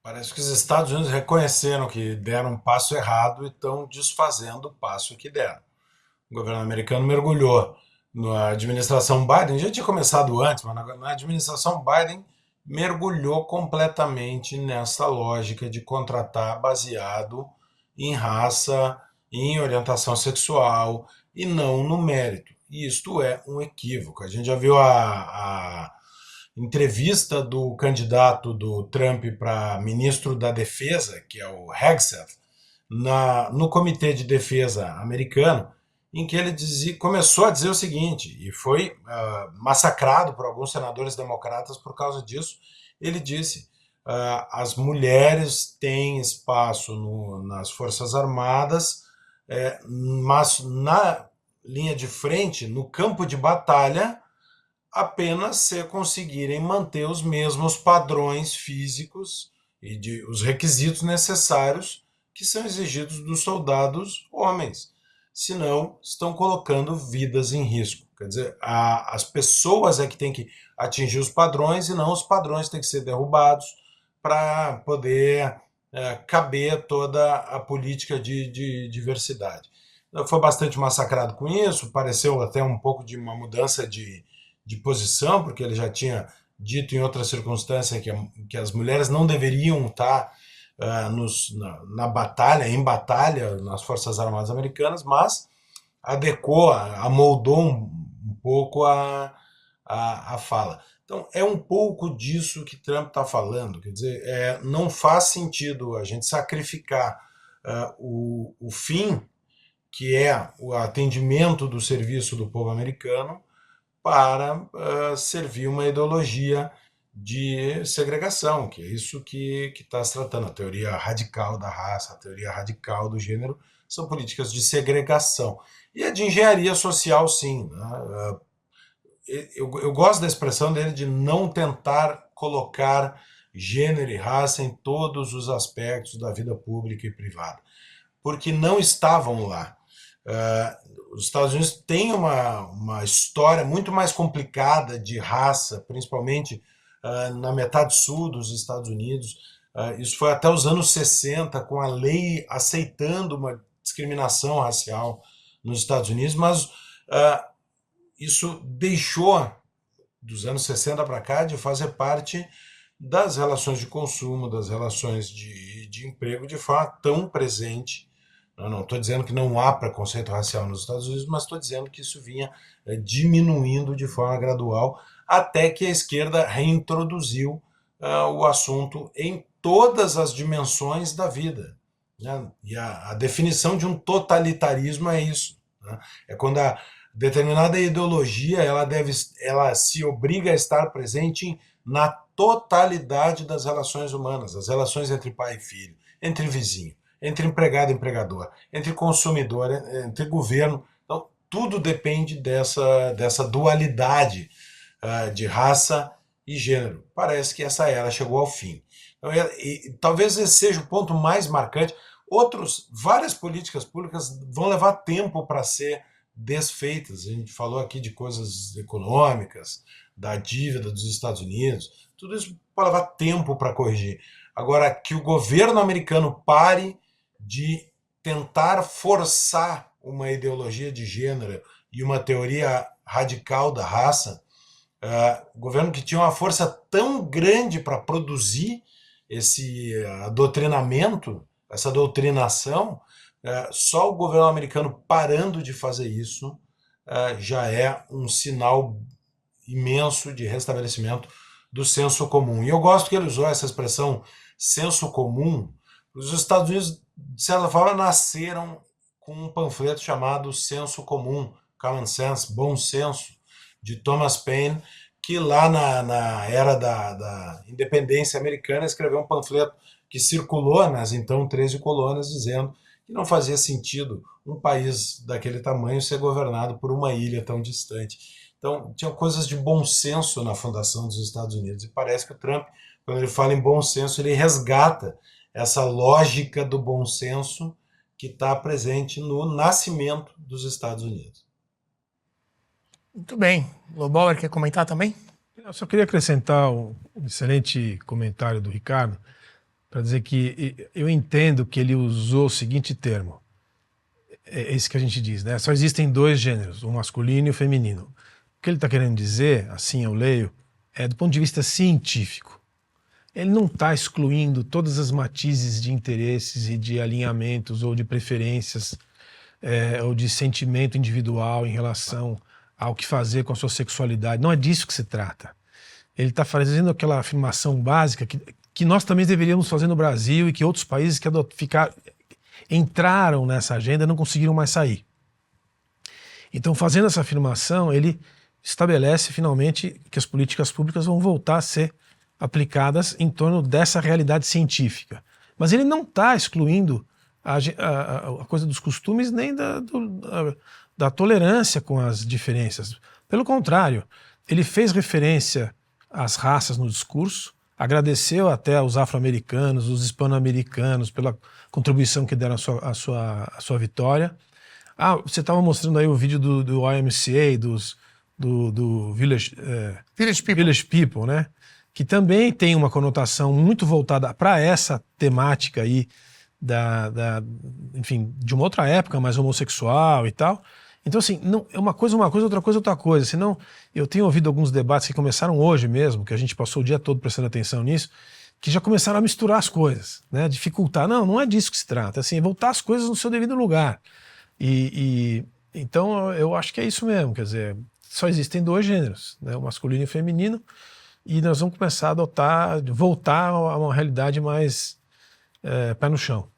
Parece que os Estados Unidos reconheceram que deram um passo errado e estão desfazendo o passo que deram. O governo americano mergulhou na administração Biden, já tinha começado antes, mas na administração Biden mergulhou completamente nessa lógica de contratar baseado em raça, em orientação sexual e não no mérito. E isto é um equívoco. A gente já viu a entrevista do candidato do Trump para ministro da Defesa, que é o Hegseth, no Comitê de Defesa americano, em que ele começou a dizer o seguinte, e foi massacrado por alguns senadores democratas por causa disso. Ele disse: as mulheres têm espaço nas Forças Armadas, mas na linha de frente, no campo de batalha, apenas se conseguirem manter os mesmos padrões físicos e os requisitos necessários que são exigidos dos soldados homens. Senão, estão colocando vidas em risco. Quer dizer, as pessoas é que têm que atingir os padrões e não os padrões têm que ser derrubados para poder caber toda a política de diversidade. Foi bastante massacrado com isso, pareceu até um pouco de uma mudança de posição, porque ele já tinha dito em outras circunstâncias que as mulheres não deveriam estar na batalha, em batalha nas Forças Armadas Americanas, mas adequou, amoldou um pouco a fala. Então, é um pouco disso que Trump está falando. Quer dizer, não faz sentido a gente sacrificar o fim, que é o atendimento do serviço do povo americano, para servir uma ideologia de segregação, que é isso que está se tratando. A teoria radical da raça, a teoria radical do gênero, são políticas de segregação. E é de engenharia social, sim. Né? Eu gosto da expressão dele de não tentar colocar gênero e raça em todos os aspectos da vida pública e privada, porque não estavam lá. Os Estados Unidos têm uma história muito mais complicada de raça, principalmente na metade sul dos Estados Unidos. Isso foi até os anos 60, com a lei aceitando uma discriminação racial nos Estados Unidos, mas isso deixou, dos anos 60 para cá, de fazer parte das relações de consumo, das relações de emprego, de forma tão presente. Não estou dizendo que não há preconceito racial nos Estados Unidos, mas estou dizendo que isso vinha diminuindo de forma gradual, até que a esquerda reintroduziu o assunto em todas as dimensões da vida. Né? E a definição de um totalitarismo é isso. Né? É quando a determinada ideologia ela se obriga a estar presente na totalidade das relações humanas, as relações entre pai e filho, entre vizinho, entre empregado e empregador, entre consumidor, entre governo. Então, tudo depende dessa dualidade de raça e gênero. Parece que essa era chegou ao fim. Então, talvez esse seja o ponto mais marcante. Várias políticas públicas vão levar tempo para ser desfeitas. A gente falou aqui de coisas econômicas, da dívida dos Estados Unidos. Tudo isso pode levar tempo para corrigir. Agora, que o governo americano pare de tentar forçar uma ideologia de gênero e uma teoria radical da raça, governo que tinha uma força tão grande para produzir esse doutrinamento, essa doutrinação, só o governo americano parando de fazer isso já é um sinal imenso de restabelecimento do senso comum. E eu gosto que ele usou essa expressão senso comum. Os Estados Unidos, de certa forma, nasceram com um panfleto chamado Senso Comum, Common Sense, Bom Senso, de Thomas Paine, que lá na era da independência americana escreveu um panfleto que circulou nas então 13 colônias, dizendo que não fazia sentido um país daquele tamanho ser governado por uma ilha tão distante. Então, tinha coisas de bom senso na fundação dos Estados Unidos. E parece que o Trump, quando ele fala em bom senso, ele resgata essa lógica do bom senso que está presente no nascimento dos Estados Unidos. Muito bem. Lobauer quer comentar também? Eu só queria acrescentar um excelente comentário do Ricardo. para dizer que eu entendo que ele usou o seguinte termo, é esse que a gente diz, né? Só existem dois gêneros, o masculino e o feminino. O que ele está querendo dizer, assim eu leio, é do ponto de vista científico. Ele não está excluindo todas as matizes de interesses e de alinhamentos ou de preferências ou de sentimento individual em relação ao que fazer com a sua sexualidade. Não é disso que se trata. Ele está fazendo aquela afirmação básica que nós também deveríamos fazer no Brasil e que outros países que entraram nessa agenda não conseguiram mais sair. Então, fazendo essa afirmação, ele estabelece finalmente que as políticas públicas vão voltar a ser aplicadas em torno dessa realidade científica. Mas ele não está excluindo a coisa dos costumes nem da tolerância com as diferenças. Pelo contrário, ele fez referência às raças no discurso, agradeceu até aos afro-americanos, os hispano-americanos pela contribuição que deram à sua vitória. Você estava mostrando aí o vídeo do YMCA, do Village People, né? Que também tem uma conotação muito voltada para essa temática aí enfim, de uma outra época, mais homossexual e tal. Então, assim, não, é uma coisa, outra coisa. Senão, eu tenho ouvido alguns debates que começaram hoje mesmo, que a gente passou o dia todo prestando atenção nisso, que já começaram a misturar as coisas, né? Dificultar. Não é disso que se trata. Assim, é voltar as coisas no seu devido lugar. Então, eu acho que é isso mesmo. Quer dizer, só existem dois gêneros, né? O masculino e o feminino, e nós vamos começar a voltar a uma realidade mais pé no chão.